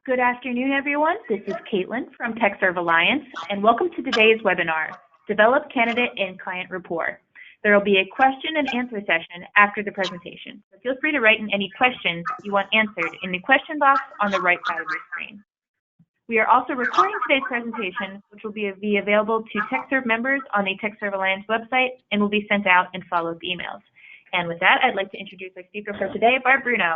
Good afternoon, everyone. This is Caitlin from TechServe Alliance, and welcome to today's webinar, Develop Candidate and Client Rapport. There will be a question and answer session after the presentation, so feel free to write in any questions you want answered in the question box on the right side of your screen. We are also recording today's presentation, which will be available to TechServe members on the TechServe Alliance website and will be sent out in follow-up emails. And with that, I'd like to introduce our speaker for today, Barb Bruno.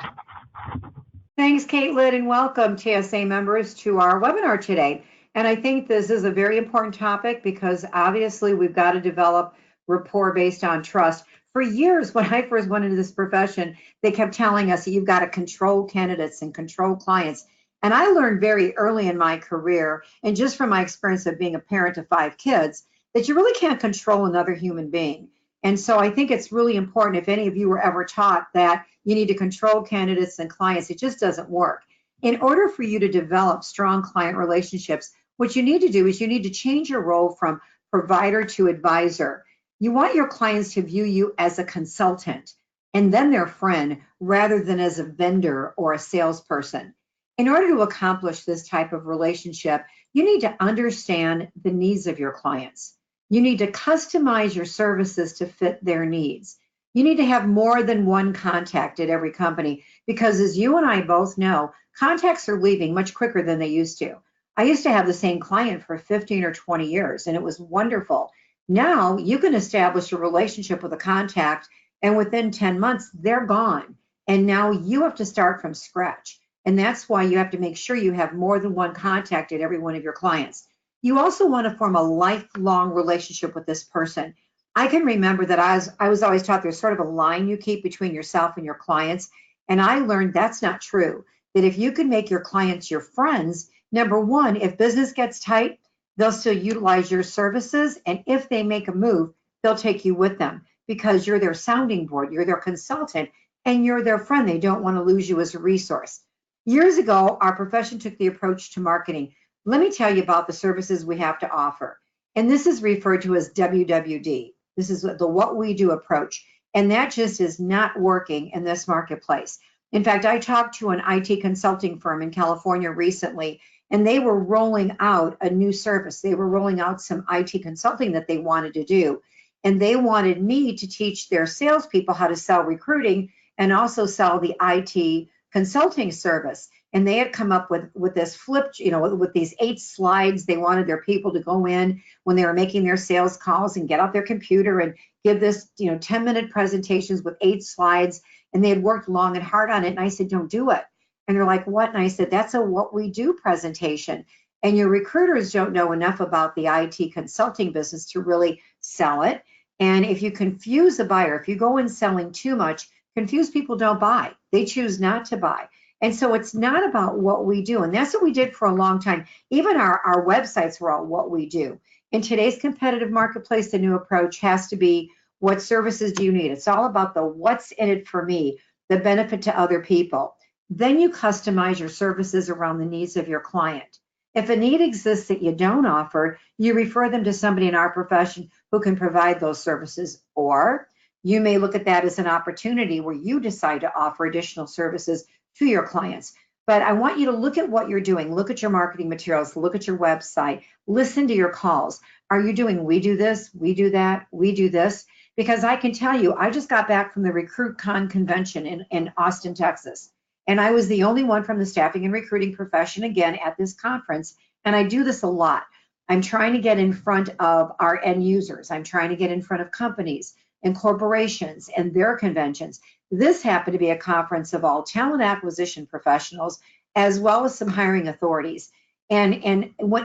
Thanks, Caitlin, and welcome TSA members to our webinar today. And I think this is a very important topic because obviously we've got to develop rapport based on trust. For years, when I first went into this profession, they kept telling us that you've got to control candidates and control clients. And I learned very early in my career, and just from my experience of being a parent of 5 kids, that you really can't control another human being. And so I think it's really important, if any of you were ever taught that you need to control candidates and clients, it just doesn't work. In order for you to develop strong client relationships, what you need to do is you need to change your role from provider to advisor. You want your clients to view you as a consultant and then their friend rather than as a vendor or a salesperson. In order to accomplish this type of relationship, you need to understand the needs of your clients. You need to customize your services to fit their needs. You need to have more than one contact at every company because, as you and I both know, contacts are leaving much quicker than they used to. I used to have the same client for 15 or 20 years, and it was wonderful. Now you can establish a relationship with a contact, and within 10 months, they're gone. And now you have to start from scratch. And that's why you have to make sure you have more than one contact at every one of your clients. You also want to form a lifelong relationship with this person. I can remember that I was always taught there's sort of a line you keep between yourself and your clients. And I learned that's not true. That if you can make your clients your friends, number one, if business gets tight, they'll still utilize your services. And if they make a move, they'll take you with them because you're their sounding board, you're their consultant, and you're their friend. They don't want to lose you as a resource. Years ago, our profession took the approach to marketing. Let me tell you about the services we have to offer. And this is referred to as WWD. This is the what we do approach. And that just is not working in this marketplace. In fact, I talked to an IT consulting firm in California recently, and they were rolling out a new service. They were rolling out some IT consulting that they wanted to do. And they wanted me to teach their salespeople how to sell recruiting and also sell the IT consulting service. And they had come up with this flipped, with these 8 slides. They wanted their people to go in when they were making their sales calls and get out their computer and give this, 10-minute presentations with 8 slides. And they had worked long and hard on it. And I said, don't do it. And they're like, what? And I said, that's a what we do presentation. And your recruiters don't know enough about the IT consulting business to really sell it. And if you confuse a buyer, if you go in selling too much, confused people don't buy. They choose not to buy. And so it's not about what we do. And that's what we did for a long time. Even our websites were all what we do. In today's competitive marketplace, the new approach has to be, what services do you need? It's all about the what's in it for me, the benefit to other people. Then you customize your services around the needs of your client. If a need exists that you don't offer, you refer them to somebody in our profession who can provide those services. Or you may look at that as an opportunity where you decide to offer additional services to your clients. But I want you to look at what you're doing. Look at your marketing materials. Look at your website. Listen to your calls. Are you doing we do this, we do that, we do this? Because I can tell you, I just got back from the RecruitCon convention in Austin, Texas. And I was the only one from the staffing and recruiting profession, again, at this conference. And I do this a lot. I'm trying to get in front of our end users. I'm trying to get in front of companies and corporations and their conventions. This happened to be a conference of all talent acquisition professionals, as well as some hiring authorities. And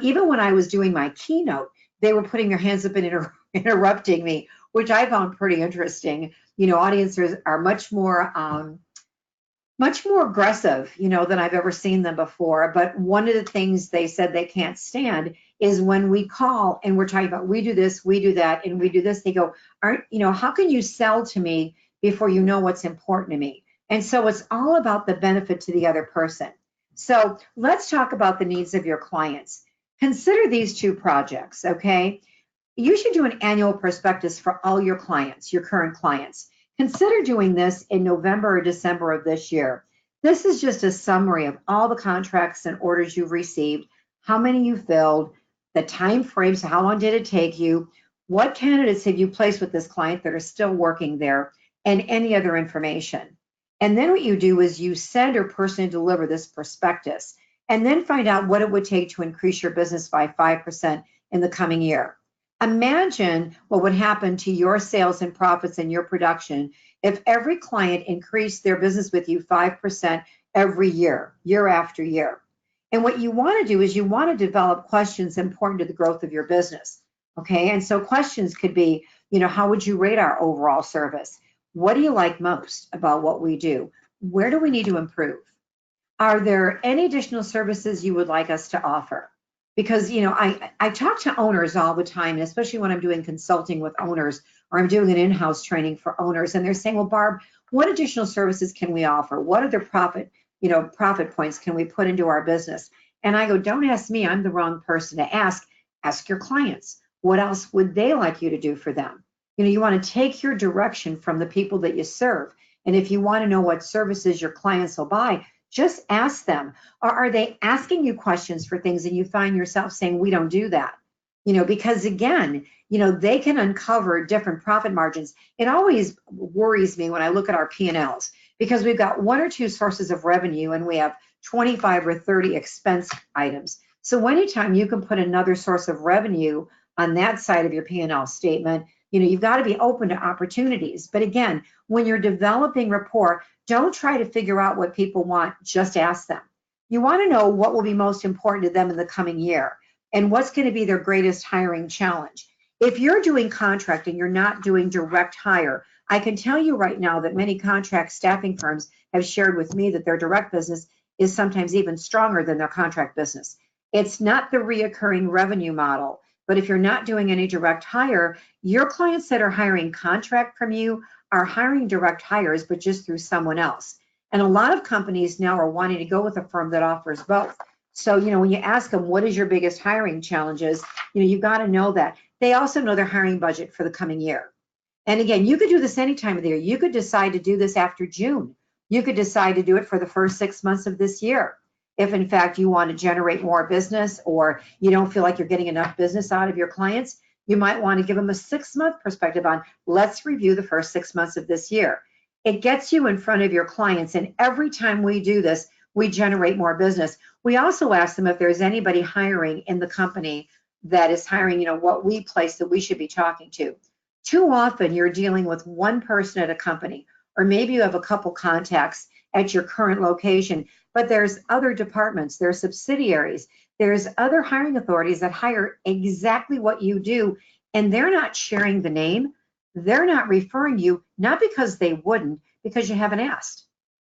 even when I was doing my keynote, they were putting their hands up and interrupting me, which I found pretty interesting. Audiences are much more aggressive, than I've ever seen them before. But one of the things they said they can't stand is when we call and we're talking about, we do this, we do that, and we do this. They go, how can you sell to me before you know what's important to me? And so it's all about the benefit to the other person. So let's talk about the needs of your clients. Consider these 2 projects, okay? You should do an annual prospectus for all your clients, your current clients. Consider doing this in November or December of this year. This is just a summary of all the contracts and orders you've received, how many you filled, the time frames, how long did it take you, what candidates have you placed with this client that are still working there, and any other information. And then what you do is you send or personally deliver this prospectus, and then find out what it would take to increase your business by 5% in the coming year. Imagine what would happen to your sales and profits and your production if every client increased their business with you 5% every year, year after year. And what you want to do is you want to develop questions important to the growth of your business. Okay, and so questions could be, how would you rate our overall service? What do you like most about what we do? Where do we need to improve? Are there any additional services you would like us to offer? Because, I talk to owners all the time, and especially when I'm doing consulting with owners or I'm doing an in-house training for owners, and they're saying, well, Barb, what additional services can we offer? What other profit points can we put into our business? And I go, don't ask me, I'm the wrong person to ask. Ask your clients. What else would they like you to do for them? You want to take your direction from the people that you serve. And if you want to know what services your clients will buy, just ask them. Or are they asking you questions for things and you find yourself saying, we don't do that? Because again, they can uncover different profit margins. It always worries me when I look at our P&Ls because we've got one or two sources of revenue and we have 25 or 30 expense items. So anytime you can put another source of revenue on that side of your P&L statement, you've got to be open to opportunities. But again, when you're developing rapport, don't try to figure out what people want, just ask them. You want to know what will be most important to them in the coming year and what's going to be their greatest hiring challenge. If you're doing contracting, you're not doing direct hire, I can tell you right now that many contract staffing firms have shared with me that their direct business is sometimes even stronger than their contract business. It's not the reoccurring revenue model, but if you're not doing any direct hire, your clients that are hiring contract from you are hiring direct hires, but just through someone else. And a lot of companies now are wanting to go with a firm that offers both. So, when you ask them, what is your biggest hiring challenges? You've got to know that. They also know their hiring budget for the coming year. And again, you could do this any time of the year. You could decide to do this after June. You could decide to do it for the first 6 months of this year. If in fact you want to generate more business or you don't feel like you're getting enough business out of your clients, you might want to give them a 6-month perspective on, let's review the first 6 months of this year. It gets you in front of your clients, and every time we do this, we generate more business. We also ask them if there's anybody hiring in the company that is hiring, what we place that we should be talking to. Too often you're dealing with one person at a company, or maybe you have a couple contacts at your current location, but there's other departments, there's subsidiaries, there's other hiring authorities that hire exactly what you do, and they're not sharing the name. They're not referring you, not because they wouldn't, because you haven't asked.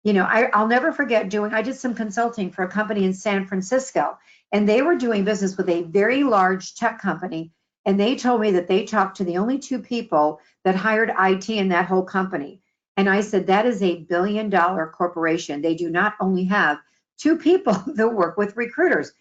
I'll never forget I did some consulting for a company in San Francisco, and they were doing business with a very large tech company, and they told me that they talked to the only 2 people that hired IT in that whole company. And I said, that is a $1 billion corporation. They do not only have 2 people that work with recruiters.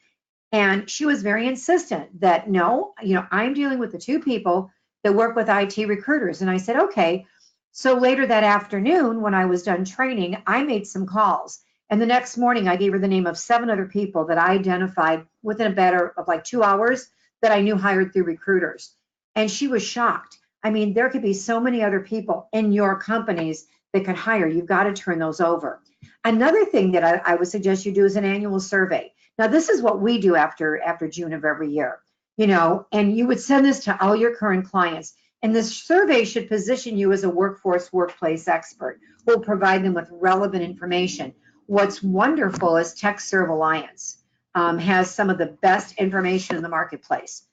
And she was very insistent that no, I'm dealing with the 2 people that work with IT recruiters. And I said, okay. So later that afternoon, when I was done training, I made some calls. And the next morning, I gave her the name of 7 other people that I identified within a matter of like 2 hours that I knew hired through recruiters. And she was shocked. I mean, there could be so many other people in your companies that could hire. You've got to turn those over. Another thing that I would suggest you do is an annual survey. Now, this is what we do after June of every year, and you would send this to all your current clients. And this survey should position you as a workplace expert. We'll provide them with relevant information. What's wonderful is TechServe Alliance has some of the best information in the marketplace.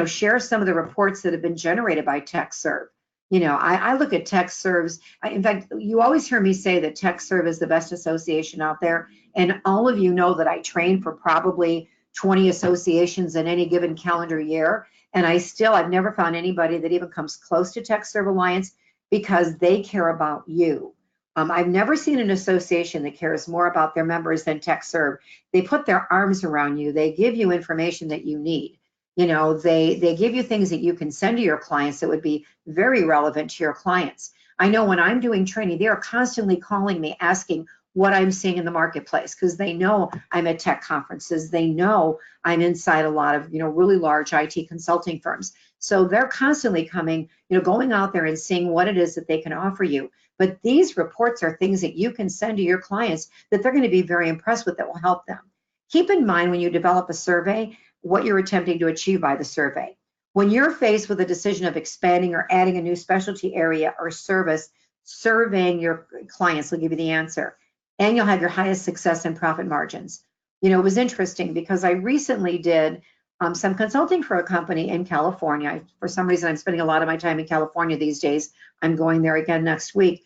Share some of the reports that have been generated by TechServe. I look at TechServe's, in fact, you always hear me say that TechServe is the best association out there. And all of you know that I train for probably 20 associations in any given calendar year. And I've never found anybody that even comes close to TechServe Alliance because they care about you. I've never seen an association that cares more about their members than TechServe. They put their arms around you. They give you information that you need. They give you things that you can send to your clients that would be very relevant to your clients. I know when I'm doing training, they are constantly calling me asking, what I'm seeing in the marketplace, because they know I'm at tech conferences. They know I'm inside a lot of, really large IT consulting firms. So they're constantly coming, going out there and seeing what it is that they can offer you. But these reports are things that you can send to your clients that they're going to be very impressed with, that will help them. Keep in mind when you develop a survey, what you're attempting to achieve by the survey. When you're faced with a decision of expanding or adding a new specialty area or service, surveying your clients will give you the answer. And you'll have your highest success and profit margins. It was interesting because I recently did some consulting for a company in California. For some reason, I'm spending a lot of my time in California these days. I'm going there again next week.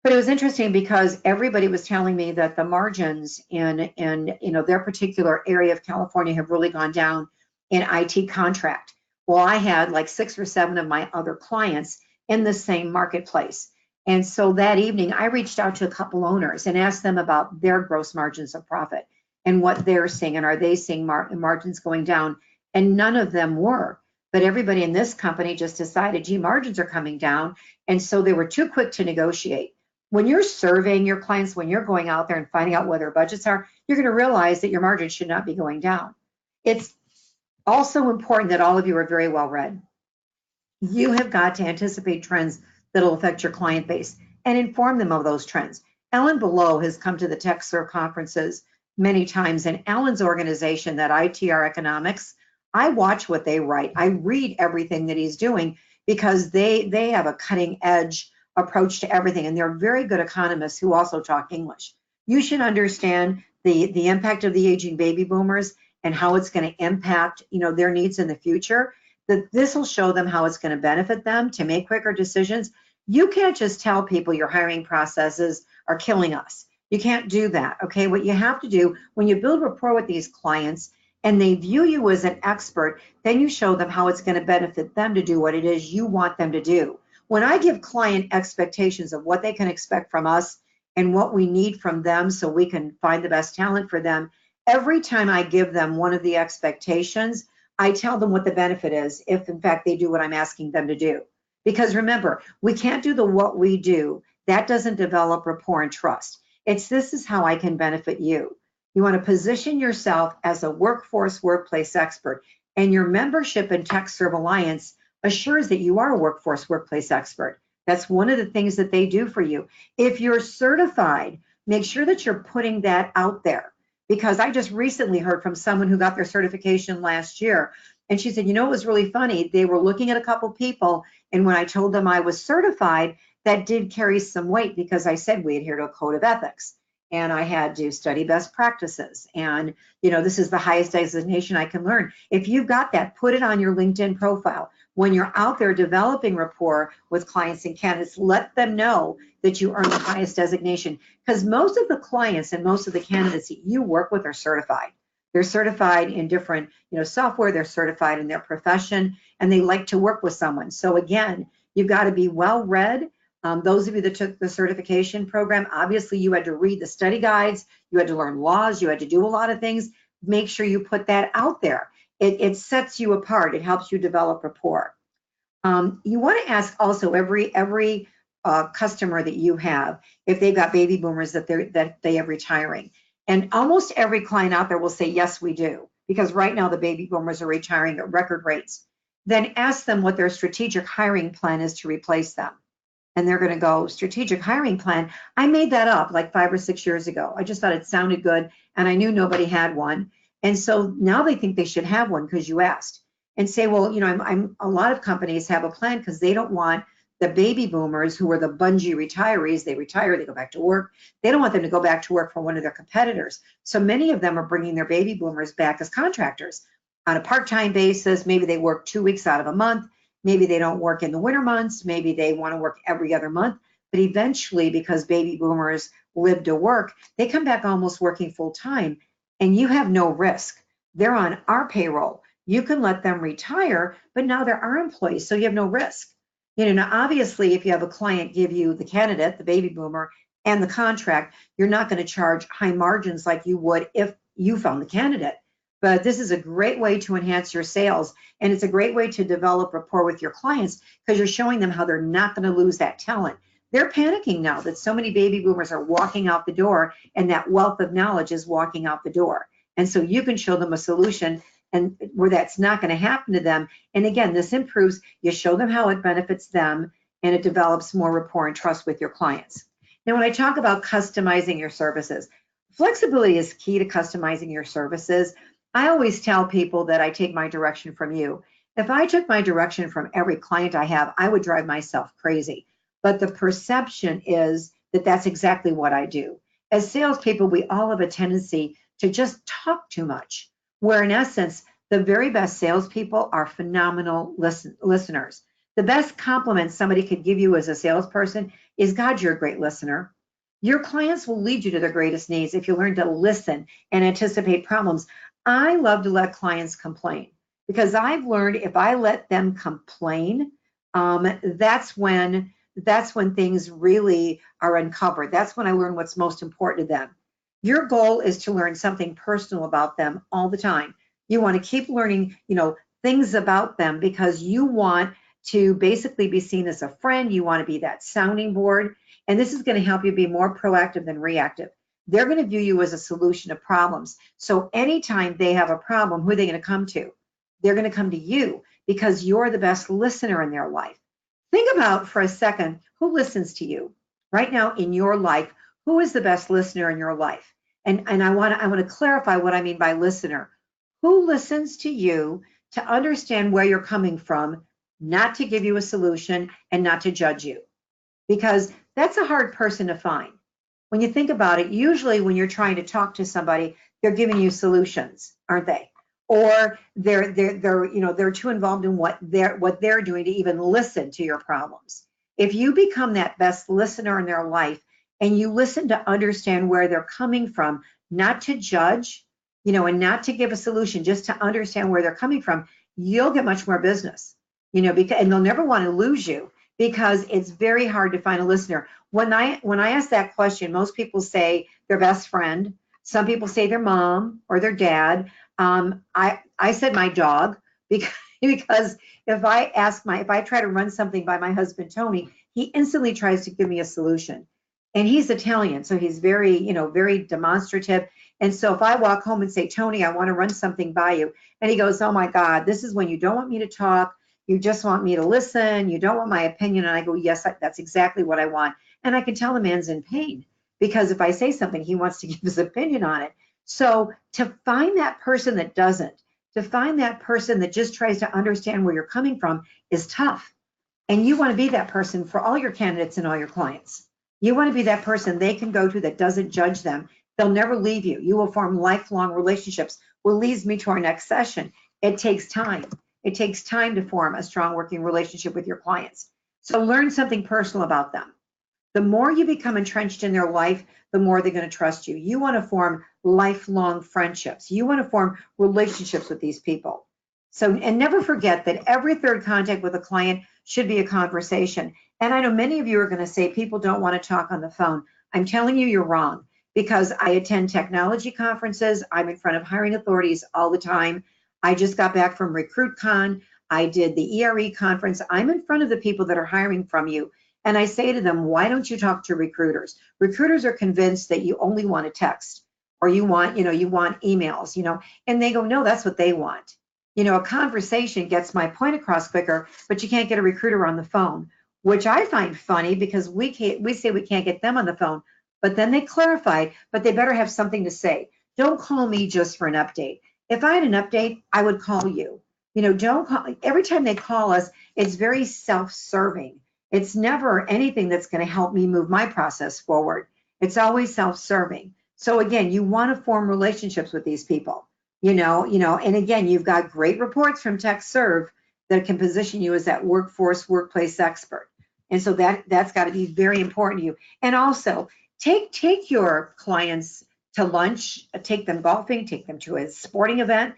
But it was interesting because everybody was telling me that the margins in their particular area of California have really gone down in IT contract. Well, I had like 6 or 7 of my other clients in the same marketplace. And so that evening, I reached out to a couple owners and asked them about their gross margins of profit and what they're seeing, and are they seeing margins going down? And none of them were. But everybody in this company just decided, gee, margins are coming down. And so they were too quick to negotiate. When you're surveying your clients, when you're going out there and finding out what their budgets are, you're going to realize that your margins should not be going down. It's also important that all of you are very well read. You have got to anticipate trends that will affect your client base and inform them of those trends. Ellen Below has come to the TechServe conferences many times, and Ellen's organization, that ITR Economics, I watch what they write. I read everything that he's doing because they have a cutting edge approach to everything, and they're very good economists who also talk English. You should understand the impact of the aging baby boomers and how it's going to impact their needs in the future. That this will show them how it's going to benefit them to make quicker decisions. You can't just tell people your hiring processes are killing us. You can't do that, okay? What you have to do when you build rapport with these clients and they view you as an expert, then you show them how it's going to benefit them to do what it is you want them to do. When I give client expectations of what they can expect from us and what we need from them so we can find the best talent for them, every time I give them one of the expectations, I tell them what the benefit is if, in fact, they do what I'm asking them to do. Because remember, we can't do the what we do. That doesn't develop rapport and trust. This is how I can benefit you. You want to position yourself as a workplace expert, and your membership in TechServe Alliance assures that you are a workplace expert. That's one of the things that they do for you. If you're certified, make sure that you're putting that out there. Because I just recently heard from someone who got their certification last year, and she said, it was really funny. They were looking at a couple people, and when I told them I was certified, that did carry some weight because I said we adhere to a code of ethics, and I had to study best practices, and this is the highest designation I can learn. If you've got that, put it on your LinkedIn profile. When you're out there developing rapport with clients and candidates, let them know that you earn the highest designation, because most of the clients and most of the candidates that you work with are certified. They're certified in different software, they're certified in their profession, and they like to work with someone. So again, you've got to be well read. Those of you that took the certification program, obviously you had to read the study guides, you had to learn laws, you had to do a lot of things. Make sure you put that out there. It sets you apart. It helps you develop rapport. You want to ask also every customer that you have if they've got baby boomers that they are retiring. And almost every client out there will say, yes, we do, because right now the baby boomers are retiring at record rates. Then ask them what their strategic hiring plan is to replace them. And they're going to go, strategic hiring plan? I made that up like 5 or 6 years ago. I just thought it sounded good, and I knew nobody had one. And so now they think they should have one because you asked. And say, well, a lot of companies have a plan because they don't want the baby boomers who are the bungee retirees. They retire, they go back to work. They don't want them to go back to work for one of their competitors. So many of them are bringing their baby boomers back as contractors on a part-time basis. Maybe they work 2 weeks out of a month. Maybe they don't work in the winter months. Maybe they want to work every other month. But eventually, because baby boomers live to work, they come back almost working full time, and you have no risk. They're on our payroll. You can let them retire, but now they're our employees, so you have no risk. Now obviously, if you have a client give you the candidate, the baby boomer, and the contract, you're not going to charge high margins like you would if you found the candidate. But this is a great way to enhance your sales, and it's a great way to develop rapport with your clients because you're showing them how they're not going to lose that talent. They're panicking now that so many baby boomers are walking out the door, and that wealth of knowledge is walking out the door. And so you can show them a solution and where that's not going to happen to them. And again, this improves, you show them how it benefits them, and it develops more rapport and trust with your clients. Now, when I talk about customizing your services, flexibility is key to customizing your services. I always tell people that I take my direction from you. If I took my direction from every client I have, I would drive myself crazy. But the perception is that that's exactly what I do. As salespeople, we all have a tendency to just talk too much, where in essence, the very best salespeople are phenomenal listeners. The best compliment somebody could give you as a salesperson is, God, you're a great listener. Your clients will lead you to their greatest needs if you learn to listen and anticipate problems. I love to let clients complain because I've learned if I let them complain, that's when things really are uncovered. That's when I learn what's most important to them. Your goal is to learn something personal about them all the time. You want to keep learning, things about them because you want to basically be seen as a friend. You want to be that sounding board. And this is going to help you be more proactive than reactive. They're going to view you as a solution of problems. So anytime they have a problem, who are they going to come to? They're going to come to you because you're the best listener in their life. Think about for a second, who listens to you right now in your life? Who is the best listener in your life? And I want to clarify what I mean by listener. Who listens to you to understand where you're coming from, not to give you a solution and not to judge you? Because that's a hard person to find. When you think about it, usually when you're trying to talk to somebody, they're giving you solutions, aren't they? Or they're too involved in what they're doing to even listen to your problems. If you become that best listener in their life and you listen to understand where they're coming from, not to judge, and not to give a solution, just to understand where they're coming from, you'll get much more business, and they'll never want to lose you because it's very hard to find a listener. When I ask that question, most people say their best friend. Some people say their mom or their dad. I said my dog because if I try to run something by my husband, Tony, he instantly tries to give me a solution. And he's Italian, so he's very, very demonstrative. And so if I walk home and say, Tony, I want to run something by you, and he goes, oh my God, this is when you don't want me to talk. You just want me to listen. You don't want my opinion. And I go, yes, that's exactly what I want. And I can tell the man's in pain because if I say something, he wants to give his opinion on it. So to find that person that doesn't, to find that person that just tries to understand where you're coming from is tough. And you want to be that person for all your candidates and all your clients. You want to be that person they can go to that doesn't judge them. They'll never leave you. You will form lifelong relationships, which leads me to our next session. It takes time. It takes time to form a strong working relationship with your clients. So learn something personal about them. The more you become entrenched in their life, the more they're going to trust you. You want to form lifelong friendships. You want to form relationships with these people. So, and never forget that every third contact with a client should be a conversation. And I know many of you are going to say people don't want to talk on the phone. I'm telling you, you're wrong because I attend technology conferences. I'm in front of hiring authorities all the time. I just got back from RecruitCon. I did the ERE conference. I'm in front of the people that are hiring from you. And I say to them, why don't you talk to recruiters? Recruiters are convinced that you only want to text or you want emails, and they go, no, that's what they want. A conversation gets my point across quicker, but you can't get a recruiter on the phone, which I find funny because we say we can't get them on the phone, but then they clarify, but they better have something to say. Don't call me just for an update. If I had an update, I would call you. Don't call. Every time they call us, it's very self-serving. It's never anything that's going to help me move my process forward. It's always self-serving. So again, you want to form relationships with these people, and again, you've got great reports from TechServe that can position you as that workplace expert. And so that's got to be very important to you. And also take your clients to lunch, take them golfing, take them to a sporting event.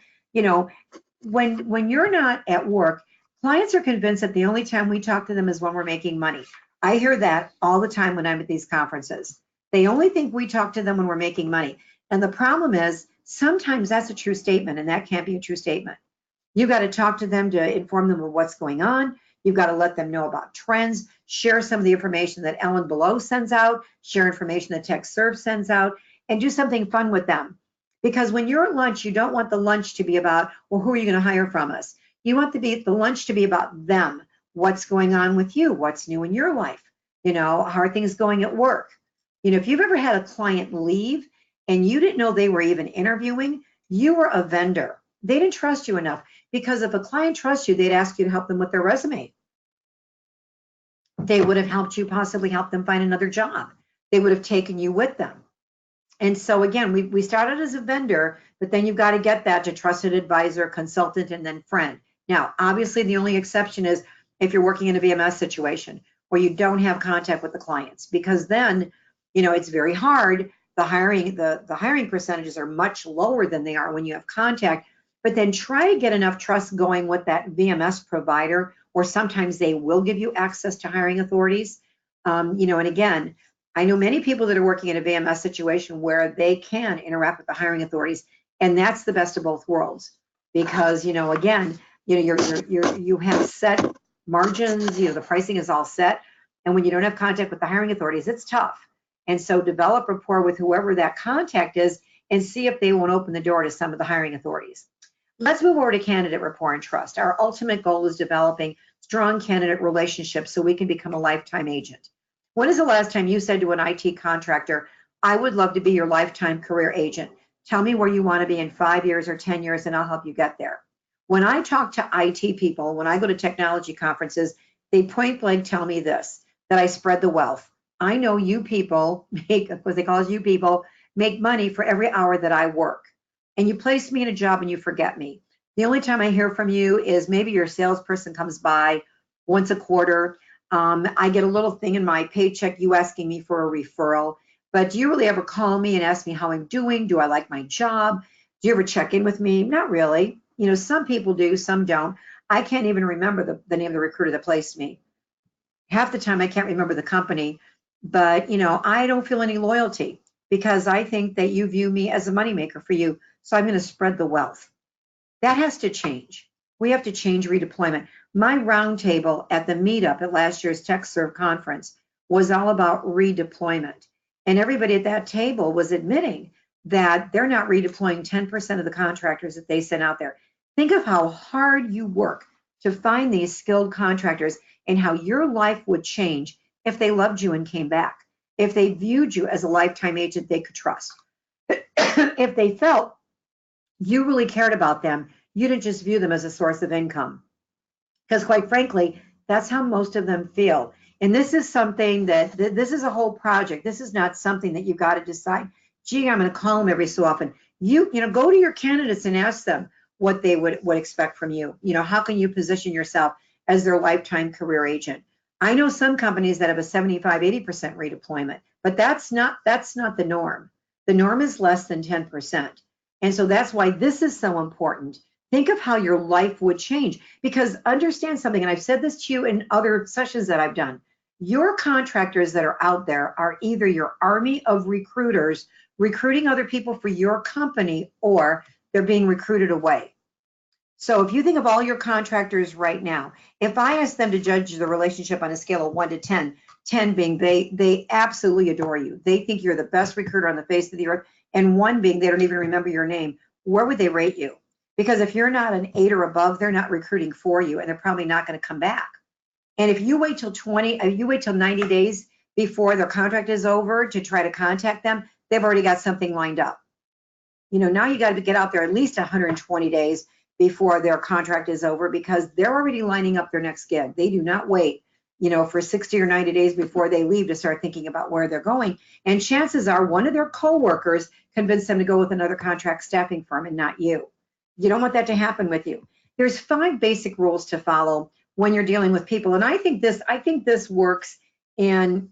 When you're not at work, clients are convinced that the only time we talk to them is when we're making money. I hear that all the time when I'm at these conferences. They only think we talk to them when we're making money. And the problem is sometimes that's a true statement and that can't be a true statement. You got to talk to them to inform them of what's going on. You've got to let them know about trends, share some of the information that Ellen below sends out, share information that TechServe sends out, and do something fun with them. Because when you're at lunch, you don't want the lunch to be about, well, who are you going to hire from us? You want the lunch to be about them. What's going on with you? What's new in your life? How are things going at work? If you've ever had a client leave and you didn't know they were even interviewing, you were a vendor. They didn't trust you enough, because if a client trusts you, they'd ask you to help them with their resume. They would have helped you possibly help them find another job. They would have taken you with them. And so again, we started as a vendor, but then you've got to get that to trusted advisor, consultant, and then friend. Now, obviously, the only exception is if you're working in a VMS situation where you don't have contact with the clients, because then, it's very hard. The hiring percentages are much lower than they are when you have contact. But then try to get enough trust going with that VMS provider, or sometimes they will give you access to hiring authorities. And again, I know many people that are working in a VMS situation where they can interact with the hiring authorities, and that's the best of both worlds, because again, you have set margins, the pricing is all set, and when you don't have contact with the hiring authorities, it's tough. And so develop rapport with whoever that contact is and see if they won't open the door to some of the hiring authorities. Let's move over to candidate rapport and trust. Our ultimate goal is developing strong candidate relationships so we can become a lifetime agent. When is the last time you said to an IT contractor, I would love to be your lifetime career agent. Tell me where you want to be in 5 years or 10 years and I'll help you get there. When I talk to IT people, when I go to technology conferences, they point blank tell me this, that I spread the wealth. I know you people make, what they call as you people, make money for every hour that I work. And you place me in a job and you forget me. The only time I hear from you is maybe your salesperson comes by once a quarter. I get a little thing in my paycheck, you asking me for a referral. But do you really ever call me and ask me how I'm doing? Do I like my job? Do you ever check in with me? Not really. Some people do, some don't. I can't even remember the name of the recruiter that placed me. Half the time I can't remember the company, but I don't feel any loyalty because I think that you view me as a moneymaker for you. So I'm going to spread the wealth. That has to change. We have to change redeployment. My roundtable at the meetup at last year's TechServe conference was all about redeployment. And everybody at that table was admitting that they're not redeploying 10% of the contractors that they sent out there. Think of how hard you work to find these skilled contractors and how your life would change if they loved you and came back, if they viewed you as a lifetime agent they could trust, if they felt you really cared about them, you didn't just view them as a source of income. Because quite frankly, that's how most of them feel. And this is something this is a whole project. This is not something that you've got to decide, gee, I'm going to call them every so often. You go to your candidates and ask them what they would expect from you. How can you position yourself as their lifetime career agent? I know some companies that have a 75-80% redeployment, but that's not the norm. The norm is less than 10%. And so that's why this is so important. Think of how your life would change, because understand something, and I've said this to you in other sessions that I've done. Your contractors that are out there are either your army of recruiters recruiting other people for your company, or they're being recruited away. So if you think of all your contractors right now, if I ask them to judge the relationship on a scale of 1 to 10, 10 being they absolutely adore you. They think you're the best recruiter on the face of the earth, and 1 being they don't even remember your name, where would they rate you? Because if you're not an 8 or above, they're not recruiting for you, and they're probably not going to come back. And if you wait till 90 days before their contract is over to try to contact them, they've already got something lined up. Now you got to get out there at least 120 days before their contract is over, because they're already lining up their next gig. They do not wait, for 60 or 90 days before they leave to start thinking about where they're going. And chances are one of their coworkers convinced them to go with another contract staffing firm and not you. You don't want that to happen with you. There's 5 basic rules to follow when you're dealing with people. And I think this works in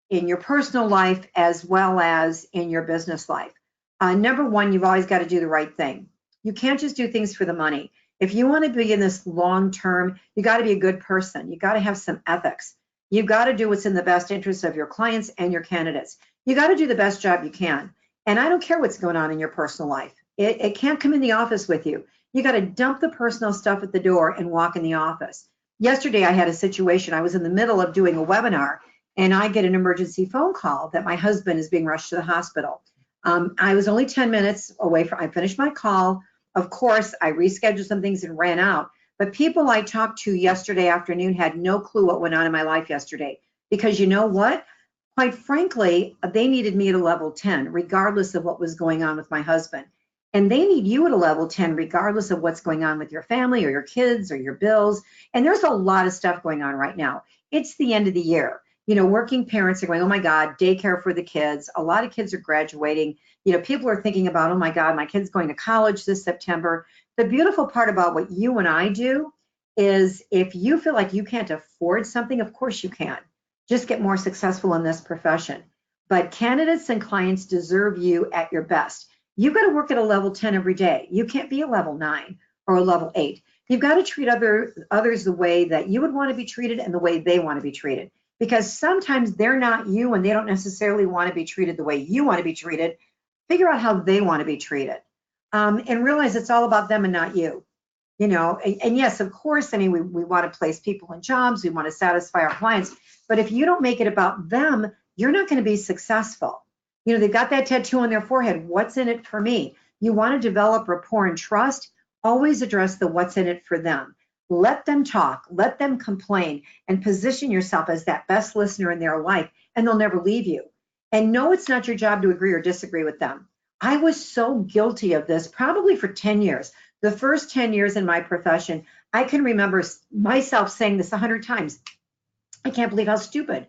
your personal life as well as in your business life. Number 1, you've always got to do the right thing. You can't just do things for the money. If you want to be in this long term, you got to be a good person. You got to have some ethics. You've got to do what's in the best interest of your clients and your candidates. You got to do the best job you can. And I don't care what's going on in your personal life. It can't come in the office with you. You got to dump the personal stuff at the door and walk in the office. Yesterday, I had a situation. I was in the middle of doing a webinar, and I get an emergency phone call that my husband is being rushed to the hospital. I was only 10 minutes away from, I finished my call. Of course, I rescheduled some things and ran out. But people I talked to yesterday afternoon had no clue what went on in my life yesterday. Because you know what? Quite frankly, they needed me at a level 10, regardless of what was going on with my husband. And they need you at a level 10, regardless of what's going on with your family or your kids or your bills. And there's a lot of stuff going on right now. It's the end of the year. You know, working parents are going, oh my God, daycare for the kids. A lot of kids are graduating. You know, people are thinking about, oh my God, my kid's going to college this September. The beautiful part about what you and I do is if you feel like you can't afford something, of course you can. Just get more successful in this profession. But candidates and clients deserve you at your best. You've got to work at a level 10 every day. You can't be a level 9 or a level 8. You've got to treat others the way that you would want to be treated and the way they want to be treated. Because sometimes they're not you and they don't necessarily want to be treated the way you want to be treated. Figure out how they want to be treated. And realize it's all about them and not you. You know, and yes, of course, I mean, we want to place people in jobs. We want to satisfy our clients. But if you don't make it about them, you're not going to be successful. You know, they've got that tattoo on their forehead. What's in it for me? You want to develop rapport and trust. Always address the what's in it for them. Let them talk. Let them complain and position yourself as that best listener in their life, and they'll never leave you. And no, it's not your job to agree or disagree with them. I was so guilty of this probably for 10 years. The first 10 years in my profession, I can remember myself saying this 100 times. I can't believe how stupid.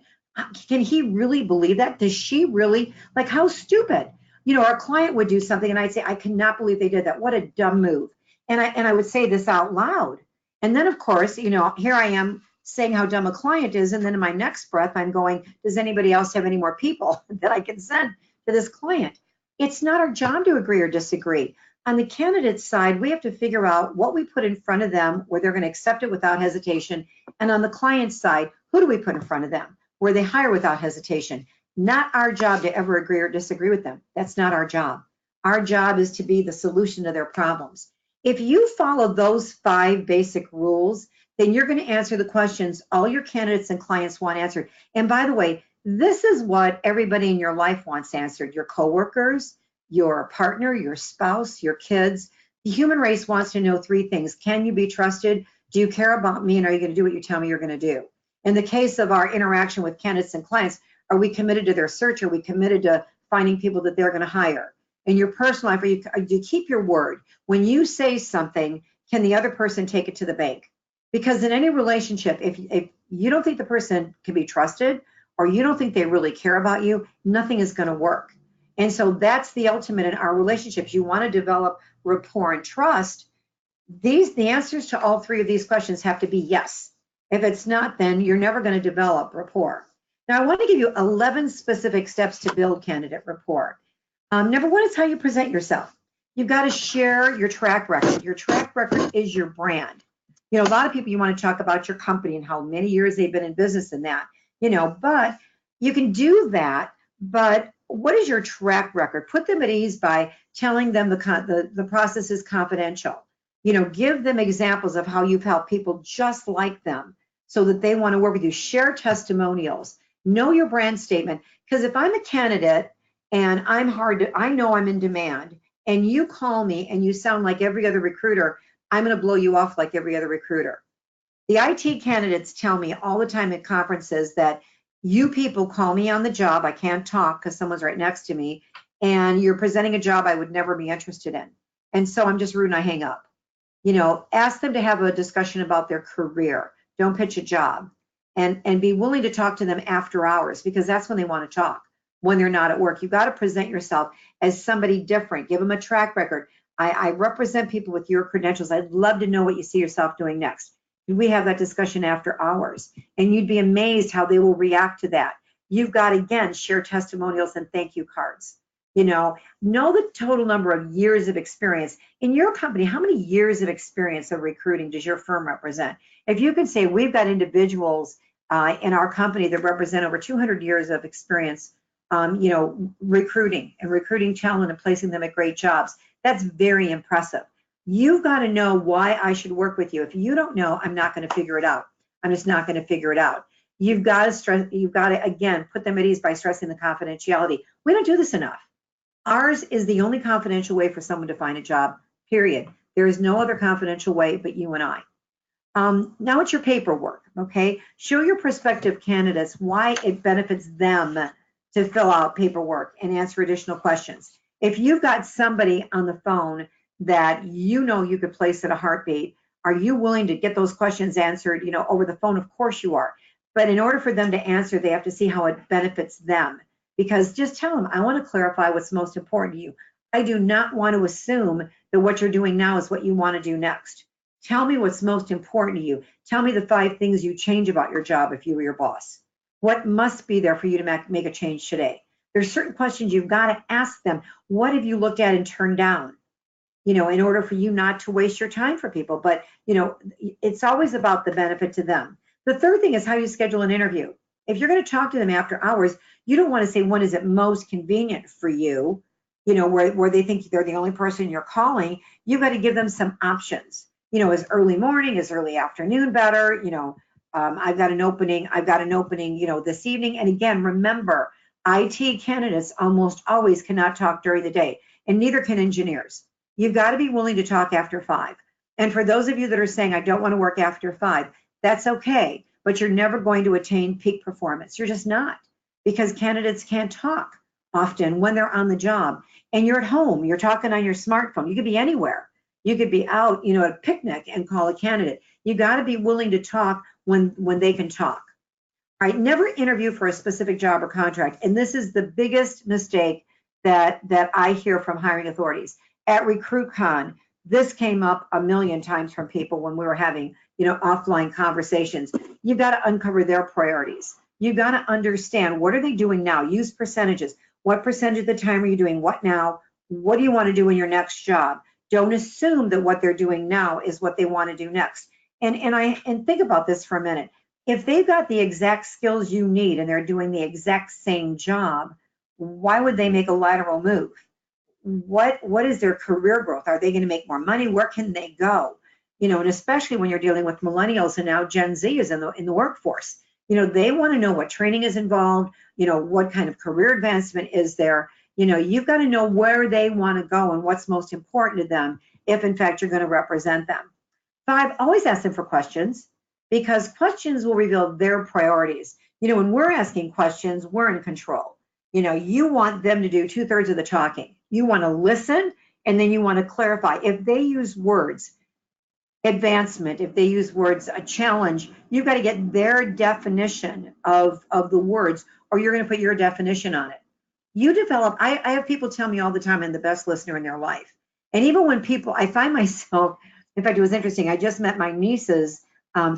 Can he really believe that? Does she really? Like, how stupid? You know, our client would do something and I'd say, I cannot believe they did that. What a dumb move. And I would say this out loud. And then, of course, you know, here I am saying how dumb a client is. And then in my next breath, I'm going, does anybody else have any more people that I can send to this client? It's not our job to agree or disagree. On the candidate side, we have to figure out what we put in front of them where they're going to accept it without hesitation. And on the client side, who do we put in front of them where they hire without hesitation? Not our job to ever agree or disagree with them. That's not our job. Our job is to be the solution to their problems. If you follow those 5 basic rules, then you're going to answer the questions all your candidates and clients want answered. And by the way, this is what everybody in your life wants answered. Your coworkers, your partner, your spouse, your kids. The human race wants to know 3 things. Can you be trusted? Do you care about me? And are you going to do what you tell me you're going to do? In the case of our interaction with candidates and clients, are we committed to their search? Are we committed to finding people that they're going to hire? In your personal life, do you keep your word? When you say something, can the other person take it to the bank? Because in any relationship, if you don't think the person can be trusted or you don't think they really care about you, nothing is going to work. And so that's the ultimate in our relationships. You want to develop rapport and trust. The answers to all 3 of these questions have to be yes. If it's not, then you're never going to develop rapport. Now, I want to give you 11 specific steps to build candidate rapport. Number 1 is how you present yourself. You've got to share your track record. Your track record is your brand. You know, a lot of people, you want to talk about your company and how many years they've been in business and that, you know, but you can do that. But what is your track record? Put them at ease by telling them the process is confidential. You know, give them examples of how you've helped people just like them so that they want to work with you. Share testimonials. Know your brand statement. Because if I'm a candidate and I know I'm in demand, and you call me and you sound like every other recruiter, I'm going to blow you off like every other recruiter. The IT candidates tell me all the time at conferences that you people call me on the job, I can't talk because someone's right next to me, and you're presenting a job I would never be interested in. And so I'm just rude and I hang up. You know, ask them to have a discussion about their career. Don't pitch a job. And be willing to talk to them after hours, because that's when they want to talk, when they're not at work. You've got to present yourself as somebody different. Give them a track record. I represent people with your credentials. I'd love to know what you see yourself doing next. We have that discussion after hours, and you'd be amazed how they will react to that. You've got to, again, share testimonials and thank you cards. You know the total number of years of experience. In your company, how many years of experience of recruiting does your firm represent? If you can say, we've got individuals in our company that represent over 200 years of experience, recruiting and recruiting talent and placing them at great jobs, that's very impressive. You've got to know why I should work with you. If you don't know, I'm not going to figure it out. I'm just not going to figure it out. You've got to, again, put them at ease by stressing the confidentiality. We don't do this enough. Ours is the only confidential way for someone to find a job, period. There is no other confidential way but you and I. Now it's your paperwork, okay? Show your prospective candidates why it benefits them to fill out paperwork and answer additional questions. If you've got somebody on the phone that you know you could place at a heartbeat, are you willing to get those questions answered, over the phone? Of course you are. But in order for them to answer, they have to see how it benefits them. Because just tell them, I want to clarify what's most important to you. I do not want to assume that what you're doing now is what you want to do next. Tell me what's most important to you. Tell me the 5 things you change about your job if you were your boss. What must be there for you to make a change today? There's certain questions you've got to ask them. What have you looked at and turned down? In order for you not to waste your time for people. But, it's always about the benefit to them. The third thing is how you schedule an interview. If you're going to talk to them after hours, you don't want to say when is it most convenient for you, where they think they're the only person you're calling. You've got to give them some options. Is early morning, is early afternoon better? I've got an opening, this evening. And again, remember, IT candidates almost always cannot talk during the day, and neither can engineers. You've got to be willing to talk after 5. And for those of you that are saying, I don't want to work after 5, that's okay, but you're never going to attain peak performance. You're just not, because candidates can't talk often when they're on the job. And you're at home, you're talking on your smartphone. You could be anywhere. You could be out, at a picnic and call a candidate. You got to be willing to talk when they can talk. All right, never interview for a specific job or contract. And this is the biggest mistake that I hear from hiring authorities. At RecruitCon, this came up a million times from people when we were having, offline conversations. You've got to uncover their priorities. You've got to understand, what are they doing now? Use percentages. What percentage of the time are you doing what now? What do you want to do in your next job? Don't assume that what they're doing now is what they want to do next. And think about this for a minute. If they've got the exact skills you need and they're doing the exact same job, why would they make a lateral move? What is their career growth? Are they going to make more money? Where can they go? And especially when you're dealing with millennials and now Gen Z is in the workforce. They want to know what training is involved, what kind of career advancement is there. You've got to know where they want to go and what's most important to them if, in fact, you're going to represent them. 5, always ask them for questions, because questions will reveal their priorities. When we're asking questions, we're in control. You want them to do 2/3 of the talking. You want to listen, and then you want to clarify. If they use words, advancement, if they use words, a challenge, you've got to get their definition of the words, or you're going to put your definition on it. You develop, I have people tell me all the time I'm the best listener in their life. And even when I find myself, in fact, it was interesting. I just met my niece's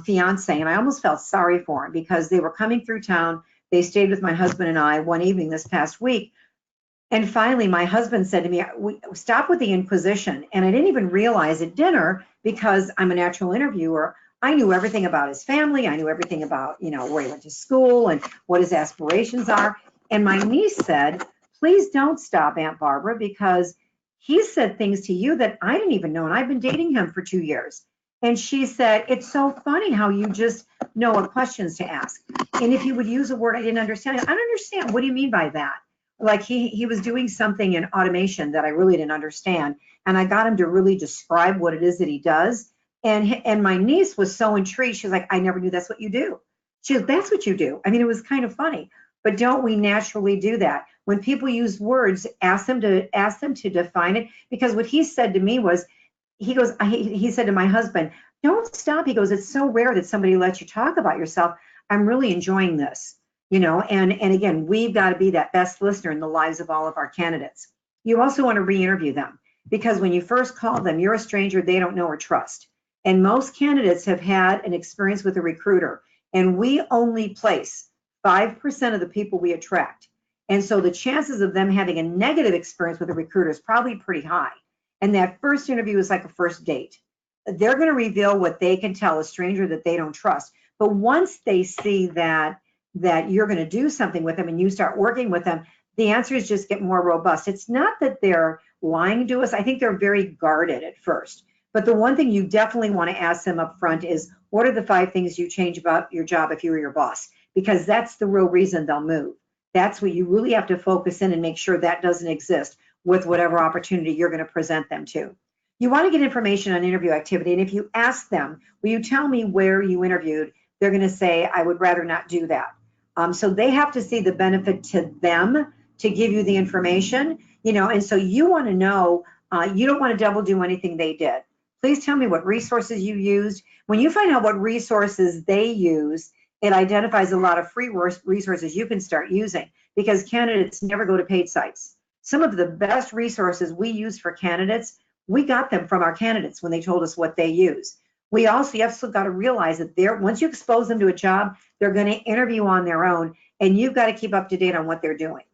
fiance, and I almost felt sorry for him because they were coming through town. They stayed with my husband and I one evening this past week. And finally, my husband said to me, stop with the inquisition. And I didn't even realize at dinner, because I'm a natural interviewer, I knew everything about his family. I knew everything about, where he went to school and what his aspirations are. And my niece said, please don't stop, Aunt Barbara, because he said things to you that I didn't even know. And I've been dating him for 2 years. And she said, it's so funny how you just know what questions to ask. And if you would use a word I didn't understand, I don't understand. What do you mean by that? Like he was doing something in automation that I really didn't understand. And I got him to really describe what it is that he does. And my niece was so intrigued. She was like, I never knew that's what you do. She goes, that's what you do. I mean, it was kind of funny. But don't we naturally do that? When people use words, ask them to define it. Because what he said to me was, he said to my husband, don't stop. He goes, it's so rare that somebody lets you talk about yourself. I'm really enjoying this. And again, we've got to be that best listener in the lives of all of our candidates. You also want to re-interview them, because when you first call them, you're a stranger they don't know or trust. And most candidates have had an experience with a recruiter, and we only place 5% of the people we attract. And so the chances of them having a negative experience with a recruiter is probably pretty high. And that first interview is like a first date. They're going to reveal what they can tell a stranger that they don't trust. But once they see that you're going to do something with them and you start working with them, the answers just get more robust. It's not that they're lying to us. I think they're very guarded at first. But the one thing you definitely want to ask them up front is, what are the 5 things you change about your job if you were your boss? Because that's the real reason they'll move. That's what you really have to focus in and make sure that doesn't exist with whatever opportunity you're going to present them to. You want to get information on interview activity, and if you ask them, will you tell me where you interviewed? They're going to say, I would rather not do that. So they have to see the benefit to them to give you the information, and so you want to know, you don't want to double do anything they did. Please tell me what resources you used. When you find out what resources they use, it identifies a lot of free resources you can start using, because candidates never go to paid sites. Some of the best resources we use for candidates, we got them from our candidates when they told us what they use. You also got to realize that once you expose them to a job, they're going to interview on their own, and you've got to keep up to date on what they're doing.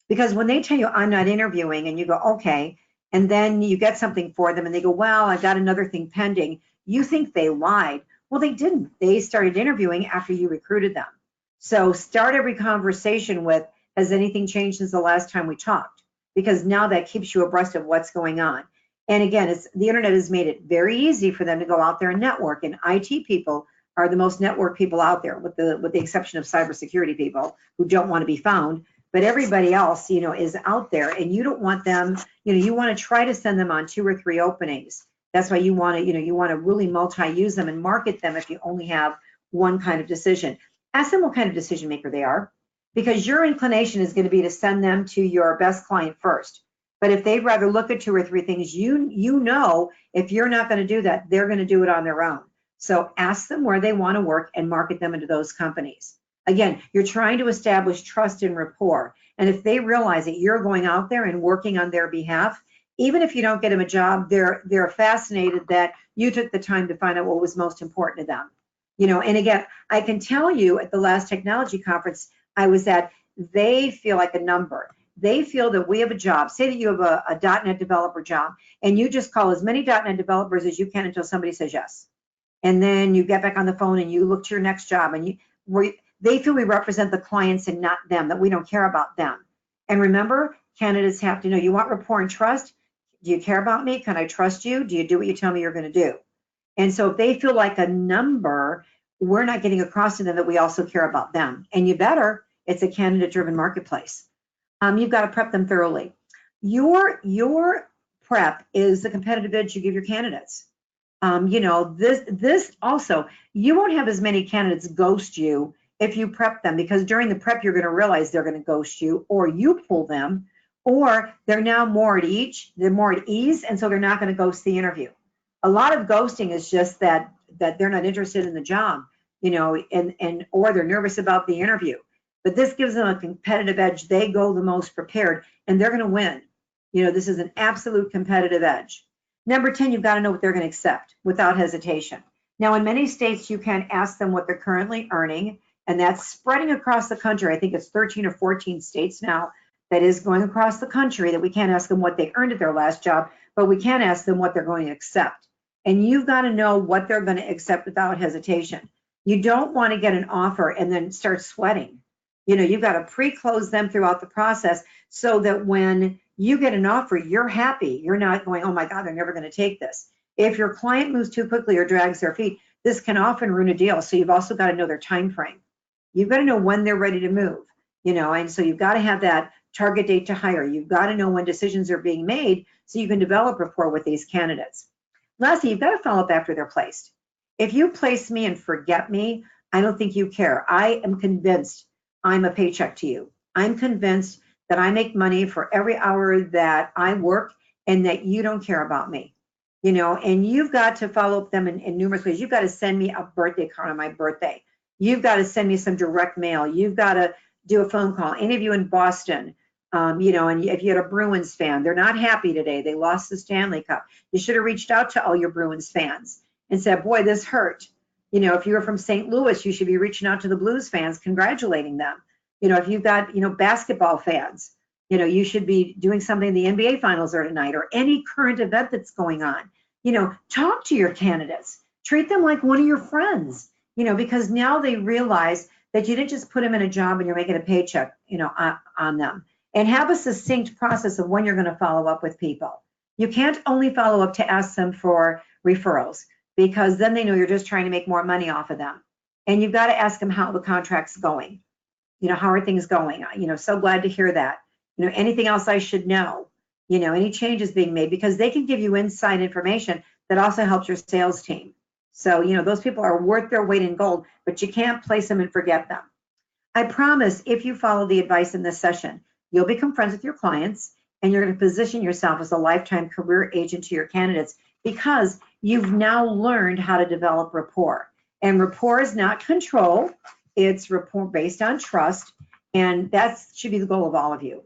Because when they tell you, I'm not interviewing, and you go, okay, and then you get something for them and they go, well, I've got another thing pending, you think they lied. Well, they didn't. They started interviewing after you recruited them. So start every conversation with, has anything changed since the last time we talked? Because now that keeps you abreast of what's going on. And again, the internet has made it very easy for them to go out there and network. And IT people are the most networked people out there, with the exception of cybersecurity people who don't want to be found. But everybody else, is out there, and you don't want them, you want to try to send them on 2 or 3 openings. That's why you want to, really multi-use them and market them if you only have one kind of decision. Ask them what kind of decision maker they are, because your inclination is going to be to send them to your best client first. But if they'd rather look at 2 or 3 things, if you're not going to do that, they're going to do it on their own. So ask them where they want to work and market them into those companies. Again, you're trying to establish trust and rapport. And if they realize that you're going out there and working on their behalf, even if you don't get them a job, they're fascinated that you took the time to find out what was most important to them. And again, I can tell you at the last technology conference I was at, they feel like a number. They feel that we have a job. Say that you have a .NET developer job, and you just call as many .NET developers as you can until somebody says yes. And then you get back on the phone and you look to your next job, and they feel we represent the clients and not them, that we don't care about them. And remember, candidates have to know, you want rapport and trust. Do you care about me? Can I trust you? Do you do what you tell me you're going to do? And so if they feel like a number, we're not getting across to them that we also care about them. And you better, it's a candidate-driven marketplace. You've got to prep them thoroughly. Your prep is the competitive edge you give your candidates. This also, you won't have as many candidates ghost you if you prep them, because during the prep, you're going to realize they're going to ghost you, or you pull them, or they're now more at ease, and so they're not going to ghost the interview. A lot of ghosting is just that they're not interested in the job, or they're nervous about the interview. But this gives them a competitive edge. They go the most prepared, and they're going to win. This is an absolute competitive edge. Number 10, you've got to know what they're going to accept without hesitation. Now, in many states, you can ask them what they're currently earning, and that's spreading across the country. I think it's 13 or 14 states now that is going across the country, that we can't ask them what they earned at their last job, but we can ask them what they're going to accept. And you've got to know what they're going to accept without hesitation. You don't want to get an offer and then start sweating. You've got to pre-close them throughout the process so that when you get an offer, you're happy. You're not going, oh my God, they're never going to take this. If your client moves too quickly or drags their feet, this can often ruin a deal. So you've also got to know their time frame. You've got to know when they're ready to move, and so you've got to have that target date to hire. You've got to know when decisions are being made so you can develop rapport with these candidates. Lastly, you've got to follow up after they're placed. If you place me and forget me, I don't think you care. I am convinced I'm a paycheck to you. I'm convinced that I make money for every hour that I work and that you don't care about me. And you've got to follow up them in numerous ways. You've got to send me a birthday card on my birthday. You've got to send me some direct mail. You've got to do a phone call. Any of you in Boston, and if you had a Bruins fan, they're not happy today. They lost the Stanley Cup. You should have reached out to all your Bruins fans and said, boy, this hurt. If you were from St. Louis, you should be reaching out to the Blues fans, congratulating them. If you've got, basketball fans, you should be doing something. The NBA finals are tonight, or any current event that's going on. Talk to your candidates. Treat them like one of your friends, because now they realize that you didn't just put them in a job and you're making a paycheck, on them. And have a succinct process of when you're going to follow up with people. You can't only follow up to ask them for referrals, because then they know you're just trying to make more money off of them. And you've got to ask them how the contract's going. How are things going? So glad to hear that. Anything else I should know? Any changes being made, because they can give you inside information that also helps your sales team. So, those people are worth their weight in gold, but you can't place them and forget them. I promise if you follow the advice in this session, you'll become friends with your clients and you're going to position yourself as a lifetime career agent to your candidates because you've now learned how to develop rapport. And rapport is not control, it's rapport based on trust, and that should be the goal of all of you.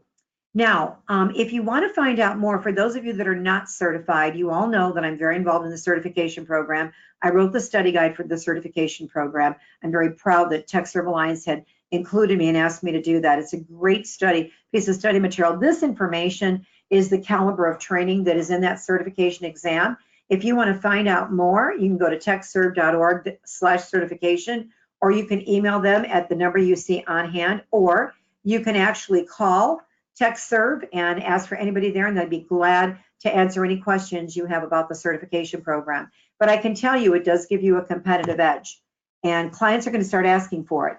Now, if you want to find out more, for those of you that are not certified, you all know that I'm very involved in the certification program. I wrote the study guide for the certification program. I'm very proud that TechServe Alliance had included me and asked me to do that. It's a great piece of study material. This information is the caliber of training that is in that certification exam. If you want to find out more, you can go to techserve.org/certification, or you can email them at the number you see on hand, or you can actually call TechServe and ask for anybody there, and they'd be glad to answer any questions you have about the certification program. But I can tell you it does give you a competitive edge, and clients are going to start asking for it.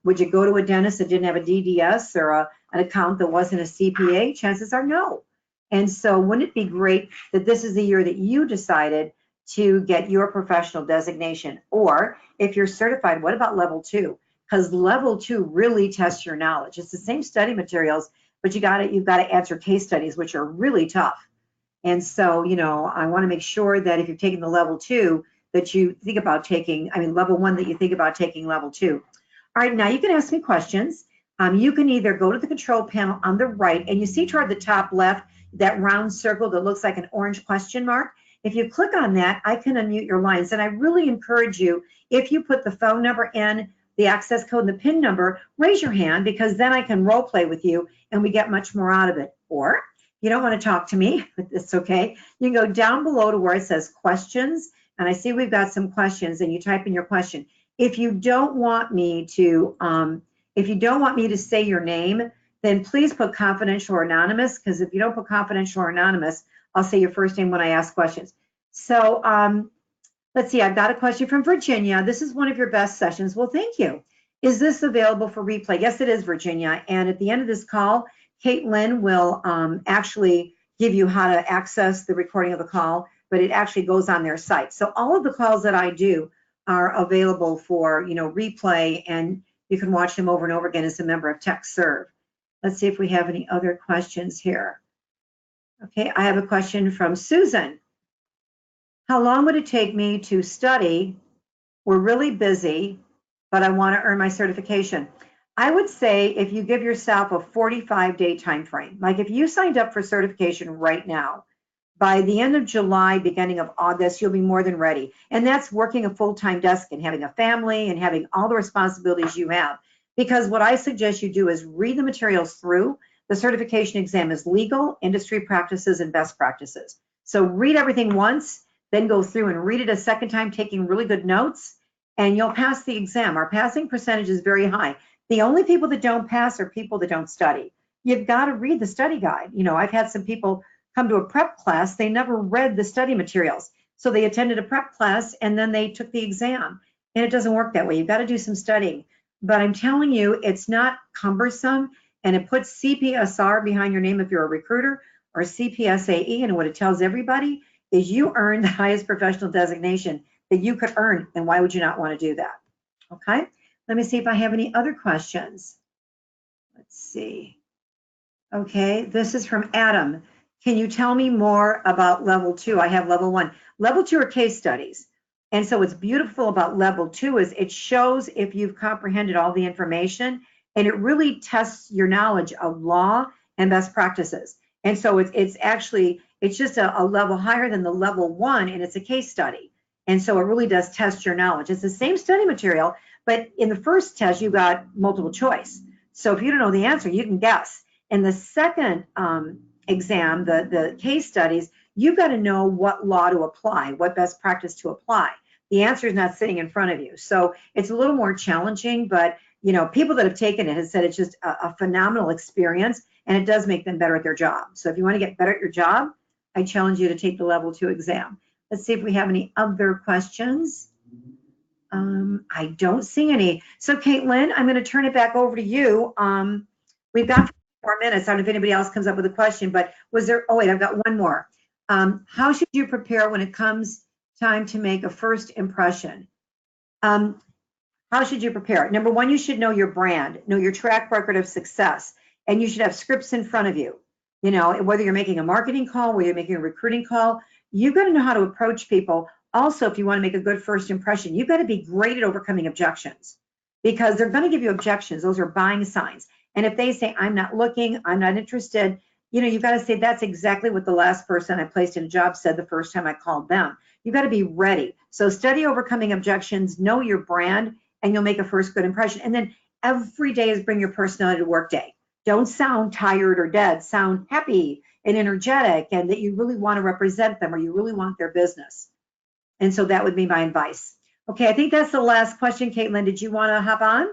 Would you go to a dentist that didn't have a DDS or an account that wasn't a CPA? Chances are no. And so wouldn't it be great that this is the year that you decided to get your professional designation? Or if you're certified, what about level 2? Because level 2 really tests your knowledge. It's the same study materials, but you've got to answer case studies, which are really tough. And so, I want to make sure that if you're taking the level 2, that you think about taking, level 1, that you think about taking level 2. All right, now you can ask me questions. You can either go to the control panel on the right, and you see toward the top left, that round circle that looks like an orange question mark. If you click on that, I can unmute your lines. And I really encourage you, if you put the phone number in, the access code and the PIN number, raise your hand, because then I can role play with you and we get much more out of it. Or if you don't want to talk to me, it's okay. You can go down below to where it says questions, and I see we've got some questions, and you type in your question. If you don't want me to say your name, then please put confidential or anonymous, because if you don't put confidential or anonymous, I'll say your first name when I ask questions. So let's see, I've got a question from Virginia. This is one of your best sessions. Well, thank you. Is this available for replay? Yes, it is, Virginia. And at the end of this call, Caitlin will actually give you how to access the recording of the call, but it actually goes on their site. So all of the calls that I do are available for replay, and you can watch them over and over again as a member of TechServe. Let's see if we have any other questions here. Okay, I have a question from Susan. How long would it take me to study? We're really busy, but I want to earn my certification. I would say if you give yourself a 45-day time frame, like if you signed up for certification right now, by the end of July, beginning of August, you'll be more than ready. And that's working a full-time desk and having a family and having all the responsibilities you have. Because what I suggest you do is read the materials through. The certification exam is legal, industry practices, and best practices. So read everything once, then go through and read it a second time, taking really good notes, and you'll pass the exam. Our passing percentage is very high. The only people that don't pass are people that don't study. You've got to read the study guide. I've had some people come to a prep class, they never read the study materials. So they attended a prep class and then they took the exam. And it doesn't work that way. You've got to do some studying. But I'm telling you, it's not cumbersome, and it puts CPSR behind your name if you're a recruiter, or CPSAE, and what it tells everybody is you earn the highest professional designation that you could earn, and why would you not want to do that? Okay, let me see if I have any other questions. Let's see. Okay, this is from Adam. Can you tell me more about level 2? I have level 1. Level 2 are case studies. And so what's beautiful about level 2 is it shows if you've comprehended all the information, and it really tests your knowledge of law and best practices. And so it's just a level higher than the level 1, and it's a case study. And so it really does test your knowledge. It's the same study material, but in the first test, you got multiple choice. So if you don't know the answer, you can guess. In the second exam, the case studies, you've got to know what law to apply, what best practice to apply. The answer is not sitting in front of you. So it's a little more challenging, but people that have taken it have said it's just a phenomenal experience, and it does make them better at their job. So if you want to get better at your job, I challenge you to take the level 2 exam. Let's see if we have any other questions. I don't see any. So Caitlin, I'm going to turn it back over to you. We've got 4 minutes. I don't know if anybody else comes up with a question, but was there, oh wait, I've got one more. How should you prepare when it comes time to make a first impression? How should you prepare? Number one, you should know your brand, know your track record of success, and you should have scripts in front of you. You know, whether you're making a marketing call, whether you're making a recruiting call, you've got to know how to approach people. Also, if you want to make a good first impression, you've got to be great at overcoming objections, because they're going to give you objections. Those are buying signs. And if they say, I'm not looking, I'm not interested, you know, you've got to say, that's exactly what the last person I placed in a job said the first time I called them. You've got to be ready. So study overcoming objections, know your brand, and you'll make a first good impression. And then every day is bring your personality to work day. Don't sound tired or dead. Sound happy and energetic, and that you really want to represent them, or you really want their business. And so that would be my advice. Okay, I think that's the last question. Caitlin, did you want to hop on?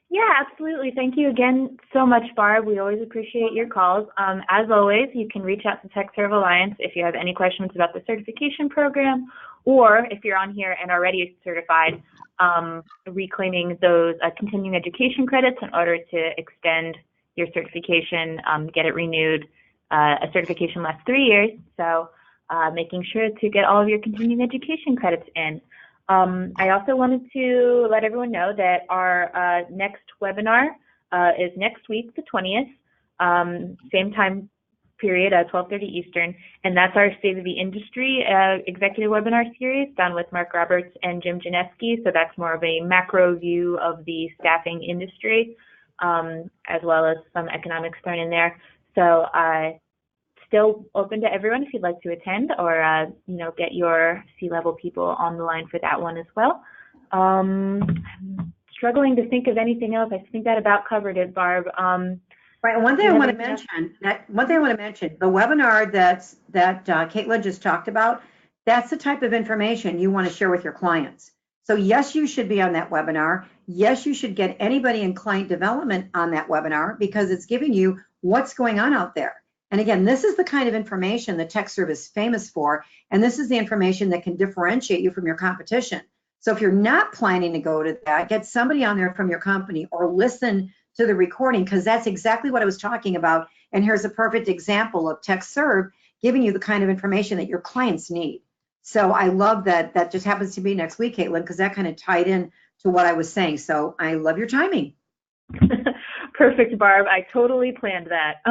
Yeah, absolutely. Thank you again so much, Barb. We always appreciate your calls. As always, you can reach out to TechServe Alliance if you have any questions about the certification program, or if you're on here and already certified, reclaiming those continuing education credits in order to extend your certification, get it renewed. A certification lasts 3 years, so making sure to get all of your continuing education credits in. I also wanted to let everyone know that our next webinar is next week, the 20th, same time period, 12:30 Eastern, and that's our State of the Industry executive webinar series done with Mark Roberts and Jim Janeski. So that's more of a macro view of the staffing industry, as well as some economics thrown in there. So still open to everyone if you'd like to attend, or you know, get your C-level people on the line for that one as well. I'm struggling to think of anything else. I think that about covered it, Barb. Right. One thing I want to mention, the webinar that Caitlin just talked about, that's the type of information you want to share with your clients. So yes, you should be on that webinar. Yes, you should get anybody in client development on that webinar, because it's giving you what's going on out there. And again, this is the kind of information that TechServe is famous for, and this is the information that can differentiate you from your competition. So if you're not planning to go to that, get somebody on there from your company, or listen to the recording, because that's exactly what I was talking about. And here's a perfect example of TechServe giving you the kind of information that your clients need. So I love that that just happens to be next week, Caitlin, because that kind of tied in to what I was saying. So I love your timing. Perfect, Barb. I totally planned that.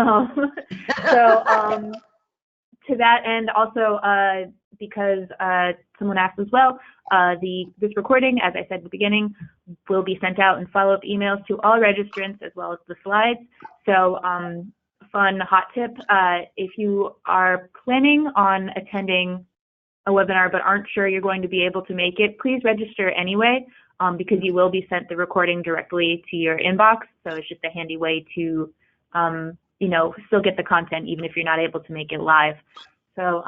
To that end, also, because someone asked as well, this recording, as I said at the beginning, will be sent out in follow-up emails to all registrants, as well as the slides. So fun hot tip, if you are planning on attending a webinar but aren't sure you're going to be able to make it, please register anyway, because you will be sent the recording directly to your inbox. So it's just a handy way to, you know, still get the content even if you're not able to make it live. So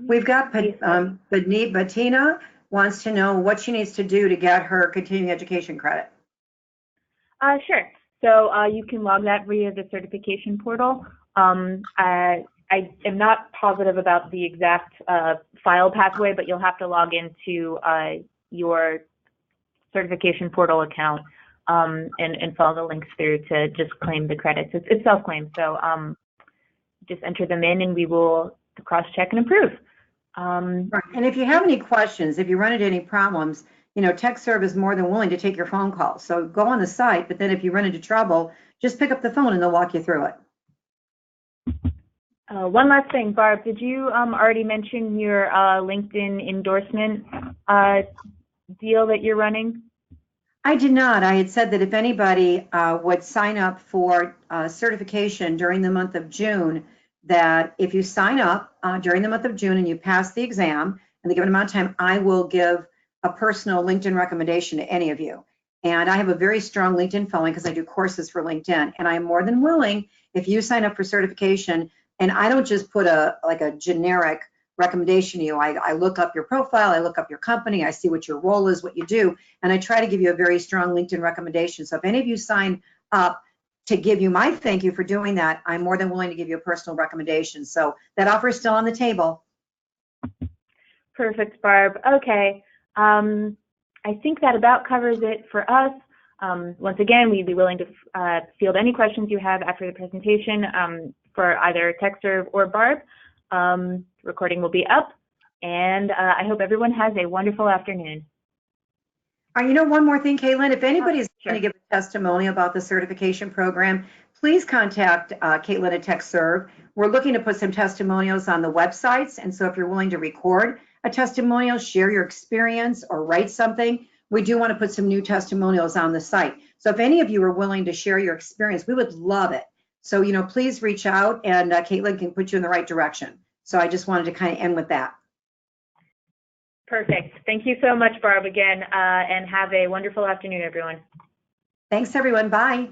we've got Bettina wants to know what she needs to do to get her continuing education credit. Sure. So you can log that via the certification portal. I am not positive about the exact file pathway, but you'll have to log into your certification portal account and follow the links through to just claim the credits. It's self-claimed, so just enter them in and we will cross-check and approve. Right. And if you have any questions, if you run into any problems, you know, TechServe is more than willing to take your phone call. So go on the site, but then if you run into trouble, just pick up the phone and they'll walk you through it. One last thing, Barb, did you already mention your LinkedIn endorsement deal that you're running? I did not. I had said that if anybody would sign up for certification during the month of June, that if you sign up during the month of June and you pass the exam in the given amount of time, I will give a personal LinkedIn recommendation to any of you. And I have a very strong LinkedIn following because I do courses for LinkedIn. And I am more than willing, if you sign up for certification, and I don't just put a generic recommendation to you. I look up your profile, I look up your company, I see what your role is, what you do, and I try to give you a very strong LinkedIn recommendation. So if any of you sign up to give you my thank you for doing that, I'm more than willing to give you a personal recommendation. So that offer is still on the table. Perfect, Barb. Okay. I think that about covers it for us. Once again, we'd be willing to field any questions you have after the presentation for either TechServe or Barb. Recording will be up, and I hope everyone has a wonderful afternoon. You know, one more thing, Caitlin, if anybody's Sure. going to give a testimonial about the certification program, please contact Caitlin at TechServe. We're looking to put some testimonials on the websites, and so if you're willing to record a testimonial, share your experience, or write something, we do want to put some new testimonials on the site. So if any of you are willing to share your experience, we would love it. So, you know, please reach out, and Caitlin can put you in the right direction. So I just wanted to kind of end with that. Perfect. Thank you so much, Barb, again, and have a wonderful afternoon, everyone. Thanks, everyone. Bye.